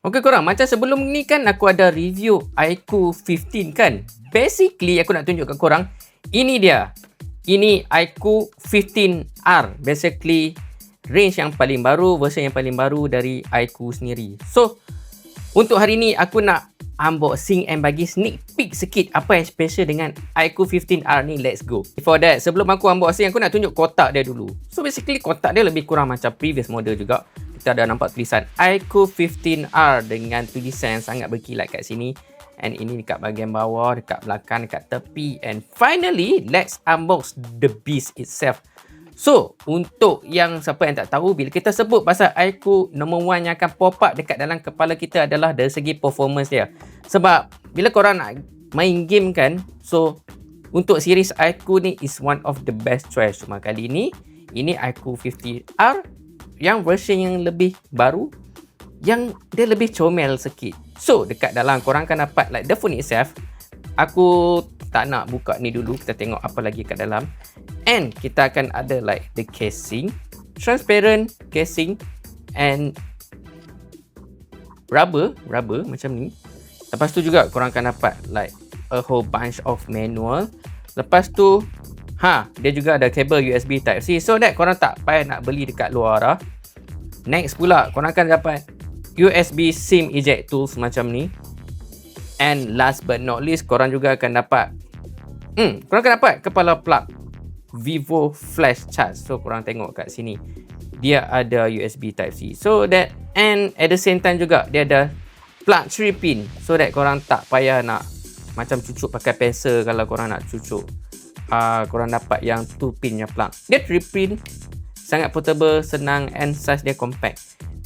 Okay korang, macam sebelum ni kan aku ada review iQOO 15 kan. Basically aku nak tunjuk kat korang, ini dia. Ini iQOO 15R. Basically range yang paling baru, version yang paling baru dari iQOO sendiri. So untuk hari ni aku nak unboxing and bagi sneak peek sikit apa yang special dengan iQOO 15R ni. Let's go. Before that, sebelum aku unboxing, aku nak tunjuk kotak dia dulu. So basically kotak dia lebih kurang macam previous model juga. Kita ada nampak tulisan iQOO 15R dengan tulisan yang sangat berkilat kat sini. And ini dekat bahagian bawah, dekat belakang, dekat tepi. And finally, let's unbox the beast itself. So, untuk yang siapa yang tak tahu, bila kita sebut pasal iQOO, number one yang akan pop up dekat dalam kepala kita adalah dari segi performance dia. Sebab, bila korang nak main game kan, so, untuk series iQOO ni is one of the best choice. Cuma kali ni, ini iQOO 15R yang version yang lebih baru, yang dia lebih comel sikit. So, dekat dalam korang akan dapat like the phone itself. Aku tak nak buka ni dulu, kita tengok apa lagi kat dalam. And kita akan ada like the casing, transparent casing and rubber macam ni. Lepas tu juga korang akan dapat like a whole bunch of manual. Lepas tu dia juga ada kabel USB Type-C, so that korang tak payah nak beli dekat luar dah. Next pula, korang akan dapat USB SIM eject tools macam ni. And last but not least, korang juga akan dapat korang akan dapat kepala plug Vivo flash charge. So korang tengok kat sini, dia ada USB Type-C, so that, and at the same time juga dia ada plug 3 pin, so that korang tak payah nak macam cucuk pakai pensel. Kalau korang nak cucuk, korang dapat yang 2 pin nya plug. Dia 3 pin, sangat portable, senang, and size dia compact.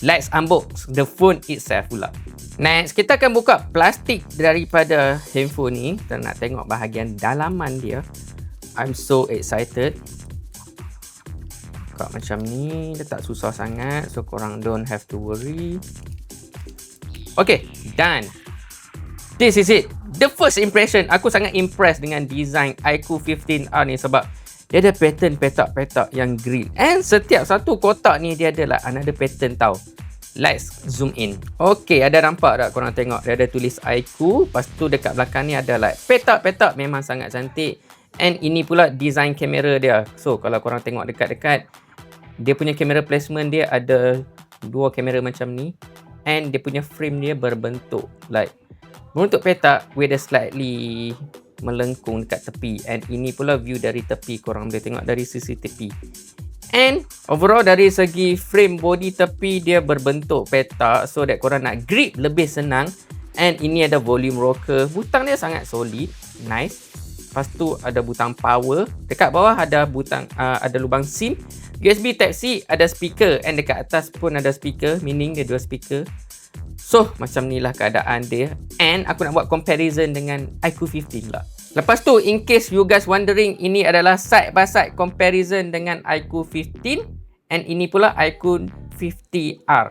Let's unbox the phone itself pula. Next, kita akan buka plastik daripada handphone ni. Kita nak tengok bahagian dalaman dia. I'm so excited. Buka macam ni, dia tak susah sangat, so korang don't have to worry. Okay, done. This is it. The first impression, aku sangat impressed dengan design iQOO 15R ni sebab dia ada pattern petak-petak yang green. And setiap satu kotak ni dia ada lah another pattern tau. Let's zoom in. Okay, ada nampak tak korang tengok? Dia ada tulis iQOO. Lepas tu dekat belakang ni ada like petak-petak, memang sangat cantik. And ini pula design kamera dia. So kalau korang tengok dekat-dekat, dia punya kamera placement dia ada dua kamera macam ni. And dia punya frame dia berbentuk petak with a slightly melengkung dekat tepi. And ini pula view dari tepi, korang boleh tengok dari sisi tepi. And overall dari segi frame body tepi dia berbentuk petak, so that korang nak grip lebih senang. And ini ada volume rocker, butang dia sangat solid, nice. Lepas tu ada butang power, dekat bawah ada butang ada lubang SIM, USB Type-C, ada speaker, and dekat atas pun ada speaker, meaning dia dua speaker. So macam ni lah keadaan dia. And aku nak buat comparison dengan iQOO 15 lah. Lepas tu, in case you guys wondering, ini adalah side by side comparison dengan iQOO 15. And ini pula iQOO 15R.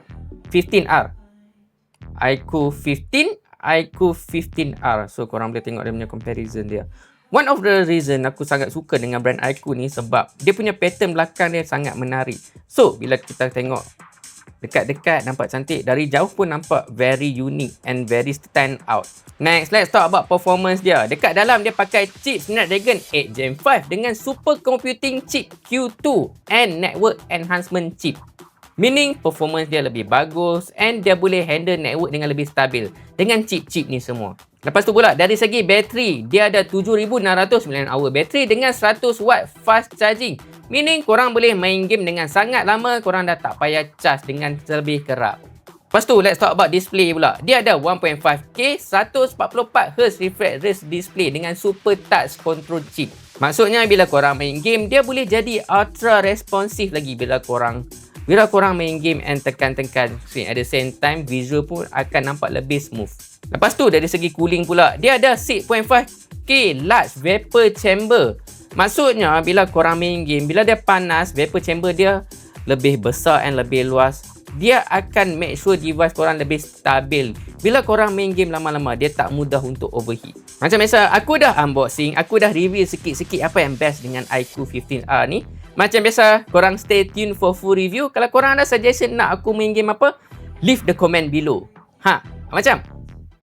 iQOO 15, iQOO 15R. So korang boleh tengok dia punya comparison dia. One of the reason aku sangat suka dengan brand iQOO ni sebab dia punya pattern belakang dia sangat menarik. So bila kita tengok dekat-dekat nampak cantik, dari jauh pun nampak very unique and very stand out. Next, let's talk about performance dia. Dekat dalam dia pakai chip Snapdragon 8 Gen 5 dengan super computing chip Q2 and network enhancement chip. Meaning performance dia lebih bagus and dia boleh handle network dengan lebih stabil dengan chip-chip ni semua. Lepas tu pula dari segi bateri, dia ada 7600 mAh bateri dengan 100 watt fast charging. Meaning korang boleh main game dengan sangat lama, korang dah tak payah charge dengan lebih kerap. Lepas tu let's talk about display pula. Dia ada 1.5K 144Hz refresh rate display dengan super touch control chip. Maksudnya bila korang main game, dia boleh jadi ultra responsif lagi bila korang main game and tekan-tekan screen. At the same time, visual pun akan nampak lebih smooth. Lepas tu dari segi cooling pula, dia ada 6.5K large vapor chamber. Maksudnya bila korang main game, bila dia panas, vapor chamber dia lebih besar and lebih luas. Dia akan make sure device korang lebih stabil. Bila korang main game lama-lama, dia tak mudah untuk overheat. Macam biasa, aku dah unboxing, aku dah review sikit-sikit apa yang best dengan iQOO 15R ni. Macam biasa, korang stay tune for full review. Kalau korang ada suggestion nak aku main game apa, leave the comment below. Ha, macam